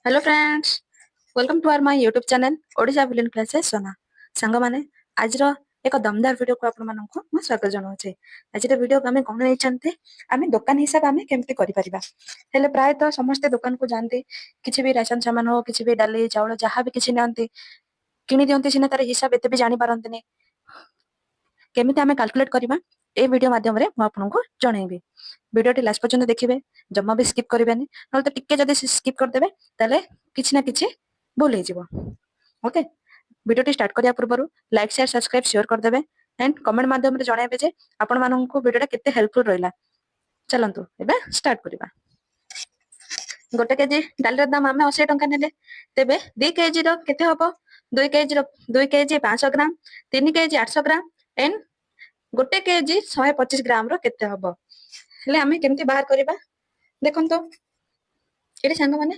Hello friends, welcome to our my YouTube channel Odisha villain classes सोना। सांग माने आज एक दमदार वीडियो को आपण मानक मु स्वागत जनाउछे। आज वीडियो को हमें कोन नैचंते हमें दुकान हिसाब हमें केमती करि परिबा। हेले प्राय तो समस्त दुकान को जानते किछि भी राशन सामान हो किछि भी डाली चावल जहां भी किछि नांती किनि दियंती सिना तार हिसाब एते भी जानि पारंतने केमिति हमें कैलकुलेट करबा ए वीडियो माध्यम रे मु आपनको जणैबी। वीडियो टी लास्ट पर्यंत देखिबे, जम्मा भी स्किप करिबेनी, नल तो टिके जदी स्किप कर देबे ताले किछि ना किछि भूल हे जिवो। ओके, वीडियो टी स्टार्ट करिया पूर्व लाइक शेयर सब्सक्राइब शेयर कर देबे एंड कमेंट माध्यम रे जणाइबे जे आपण माननकु वीडियो टा केते हेल्पफुल रहिला। चलंतु एबे स्टार्ट करिबा। गोटे केजी डालर दाम आमे 80 टंका नेले, तेबे 2 केजी रो केते हबो? 2 केजी रो 2 KG 500 gram, 3 KG 800 gram and गोटे केजी 125 ग्राम रो केते हबो? हेले आमे केमती बाहर करिबा देखंतो। एठी संग माने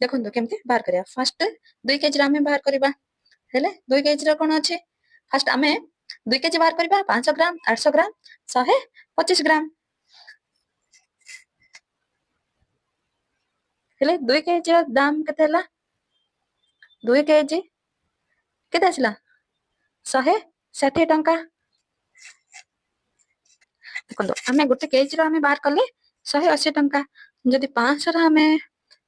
देखंतो केमती बाहर करिया। फर्स्ट 2 केजी रो आमे बाहर करिबा। हेले 2 केजी रो कोन अछि? फर्स्ट आमे 2 केजी बाहर करिबा 500 ग्राम 800 ग्राम 125 ग्राम। हेले 2 केजी रो दाम केते हला? 2 केजी केते आछला? 160 टंका। देखो आमे गोटे केजी रो आमे बाहर करले 180 टंका, जदि 500 रो आमे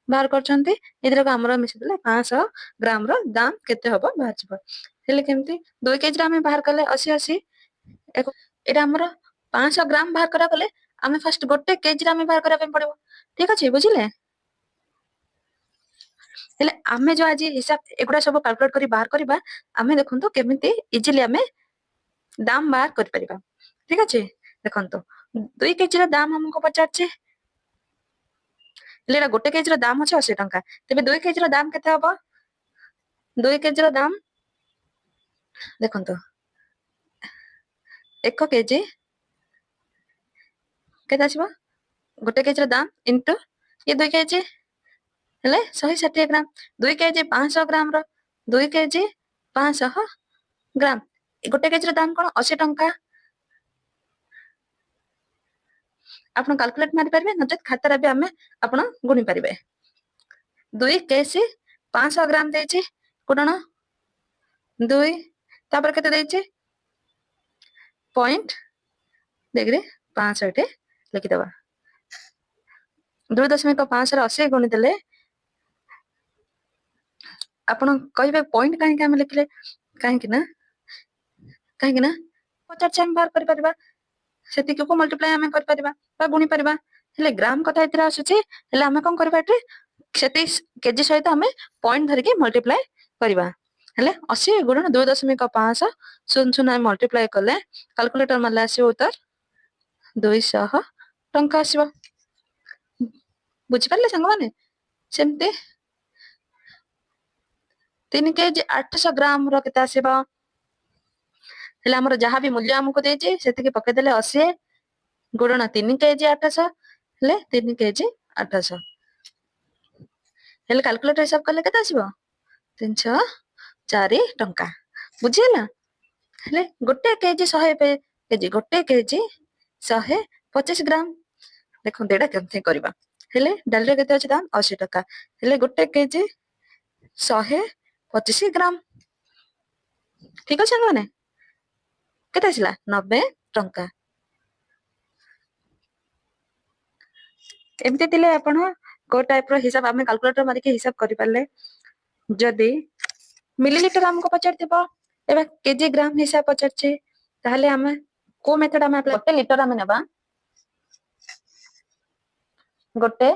बाहर करछंती इधर हमरो मिसे देले 500 ग्राम रो दाम केते हबो बाहर जबो। हेले केमती 2 केजी रो आमे बाहर करले 80 80 एटा हमरो 500 ग्राम बाहर करा गले आमे फर्स्ट गोटे केजी रो आमे बाहर करा पड़िबो। ठीक अछि बुझिले? हेले आमे जो आज हिसाब एगुडा सब कैलकुलेट करी बाहर करबा, आमे देखंतो केमिति इजीली आमे दाम बाहर कर परिबा। ठीक अछि देखंतो 2 केजी रो दाम हमको पचारछे, लेरा गोटे केजी रो दाम अछि 80 टंका, तबे 2 केजी रो दाम केते हबो? 2 केजी रो दाम देखंतो 1 केजी केते आछबो? गोटे केजी रो दाम इनटू ये 2 केजी हेले 160 ग्राम। 2 केजी 500 ग्राम रो 2 केजी 500 ग्राम गोटे केजी रो दाम कोन 80 टंका। आपण कैलकुलेट मारि परबे नजत खाता रे भी हमें आपण गुणी परबे। 2 केजी 500 ग्राम देछि कोन 2 तापर केते देछि पॉइंट देखरे 500 एटे लिखि दबा। 2.5 रे 80 गुणी देले आपण कहबे पॉइंट काहे के हम लिखले काहे कि ना 50 हम बाहर कर परबा, सेति को मल्टीप्लाई हमें कर परबा बा गुणी परबा। हेले ग्राम कथा इतरा आसुची, हेले हमें कोन करबा एटे सेति केजी सहित हमें पॉइंट धरि के मल्टीप्लाई करबा। हेले 80 गुणन 2.5 शून्य शून्य मल्टीप्लाई करले कैलकुलेटर मारले आसीबो उत्तर 200 टंका आसीबो। बुझि परले संग माने सेमते 3 केजी 800 ग्राम रो केते आसीबो? हेले हमर जहां भी मूल्य हमको देछि सेति के पके देले 80 गुणन 3 केजी 800 हेले 3 केजी 800 हेले कैलकुलेटर हिसाब करले केते आसीबो? 304 टंका। बुझिला? हेले गोटे केजी 100 केजी गोटे केजी 125 ग्राम देखो देडा केमथे करबा। हेले डाल रे केते अछि दाम 80 टका, हेले गोटे केजी 125 ग्राम। ठीक अछि माने केते आसिला 90 टंका। एमते तिले आपण को टाइप रो हिसाब हमें कैलकुलेटर मारि के हिसाब करि परले। जदि मिलीलीटर हमको पचारथिबो एबे केजी ग्राम हिसाब पचारछे, ताहले हमें को मेथड हमें गोटे लीटर हमें नेबा। गोटे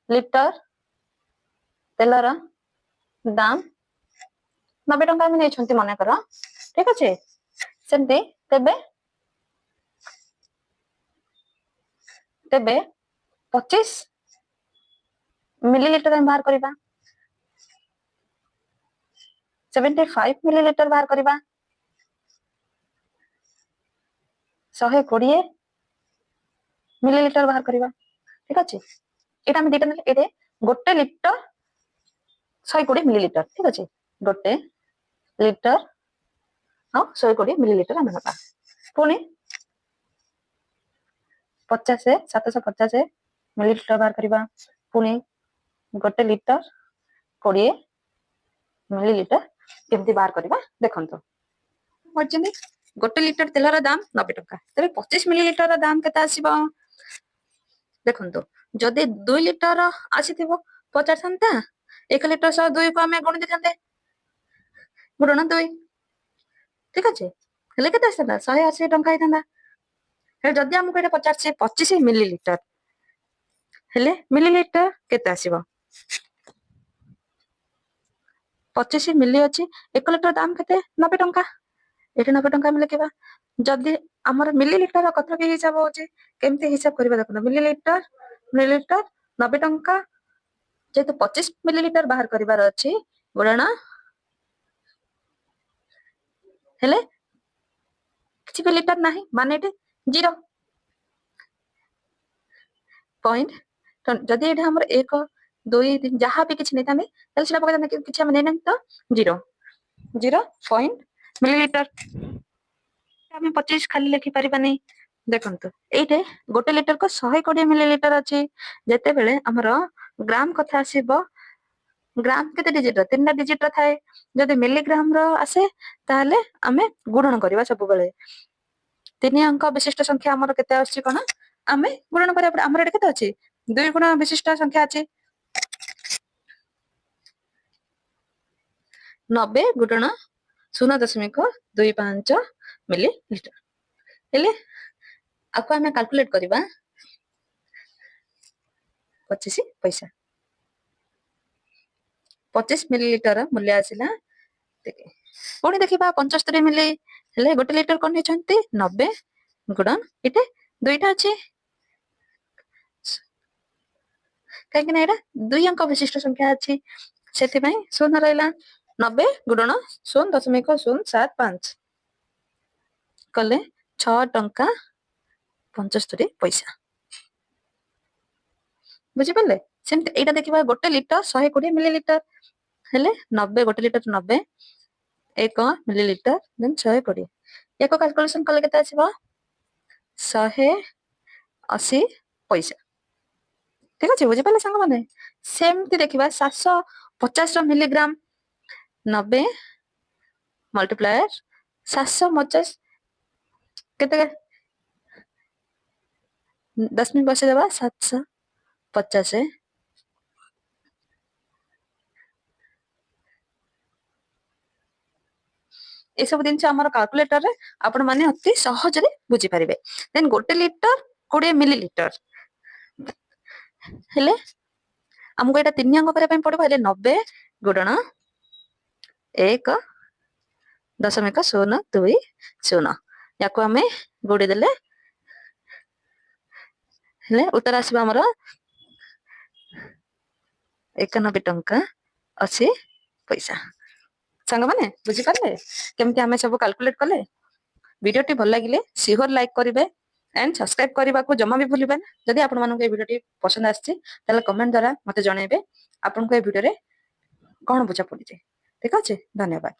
लीटर तेलर दाम 90 टंका में नै छंती मने करो। ठीक अछि सेमते तेबे 25 मिलीलीटर हम बाहर करबा। 75 मिलीलीटर बाहर करबा। 120 मिलीलीटर बाहर करबा। ठीक अछि एटा हम दिटा एटे गोटे लीटर 120 मिलीलीटर। ठीक अछि गोटे लीटर हां 120 मिलीलीटर हम नबा। पुनी 50 750 मिलीलीटर बाहर करबा। पुनी गोटे लिटर 20 मिलीलिटर केमती बाहर करवा देखंतो पड़छिंदी गोटे लिटर तेलर दाम 90 टंका तेरे 25 मिलीलिटर दाम केते आसीबो देखंतो जदि 2 लिटर आसीथिबो 50 थांता 1 लिटर 2 को हमें गुण देथांते गुणन 2 ठीक अछि हेले केते आसता 180 टंका आइथांदा हे जदि हमको एटा 50 से 25 मिलीलिटर हेले मिलीलिटर केते आसीबो 25 मिली अछि 1 लिटर दाम केते 90 टंका एठी 90 टंका हम लिखिबा जदि हमर मिलीलिटर कथा के हिसाब होची केमते हिसाब करबा देखो मिलीलिटर 90 टंका जेतु 25 मिलीलिटर बाहर करिवार अछि गुणन हेले किछि भी लिटर नाही माने एठी 0 पॉइंट जदि एठी हमर 1 2 3 जहा भी किछि नेतामे तले सेटा पका किछि हम नेनम तो 0 पॉइंट मिलीलिटर हमें 25 खाली लिखि परिबानी देखंतु एटे गोटे लिटर को 120 मिलीलिटर अछि जेते बेले हमर ग्राम कथा आसीबो ग्राम केते डिजिट 3 डिजिट थाए जदि मिलीग्राम रो आसे ताले हमें गुणन करबा सब बेले 3 अंक विशिष्ट संख्या हमर केते आछि कोन हमें गुणन करबा हमर एटे केते अछि 2 गुण विशिष्ट संख्या अछि 90 गुणन 0.25 मिलीलिटर हेले आपको हमें कैलकुलेट करबा 25 पैसा 25 मिलीलिटर मूल्य आसिला पुणी देखिबा 75 मिली हेले गोटे लिटर कोन हेचंती 90 गुणन एटे दुईटा अछि काहे कि एटा 2 अंक विशिष्ट संख्या अछि सेति पई शून्य रहला 90 गुणन 0.075 कले 6 टंका 75 पैसा बुझी पले सेमते एटा देखिबा गोटे लिटर 120 मिलीलिटर हेले 90 गोटे लिटर 90 1 मिलीलिटर देन 120 एको कैलकुलेशन कले केते आसीबो 180 पैसा ठीक अछि बुझी पले संग माने सेमती देखिबा 750 मिलीग्राम 90 मल्टीप्लायर 750 केते 10 मिनट बसे देबा 750 ए सब दिन हमर कैलकुलेटर रे आपण माने अति सहज रे बुझी परिबे देन गोटे लिटर 20 मिलीलिटर हेले हमको एटा 3 अंक करे पय पड़बो हेले 90 गुणन 1.020 याको हमें गुडी देले हेले उत्तर आसीबा हमर 91 टंका 80 पैसा संग माने बुझी पारले केमती हमें सब कैलकुलेट कले वीडियो टी भल लागिले सिहोर लाइक करिवे एंड सब्सक्राइब करबा को जमा भी भूलिबे ना जदि आपण मानको ए वीडियो टी पसंद आछि तले कमेंट द्वारा मते जणेबे आपण को ए वीडियो रे कोन बुझा पड़िजे ठीक अछि धन्यवाद।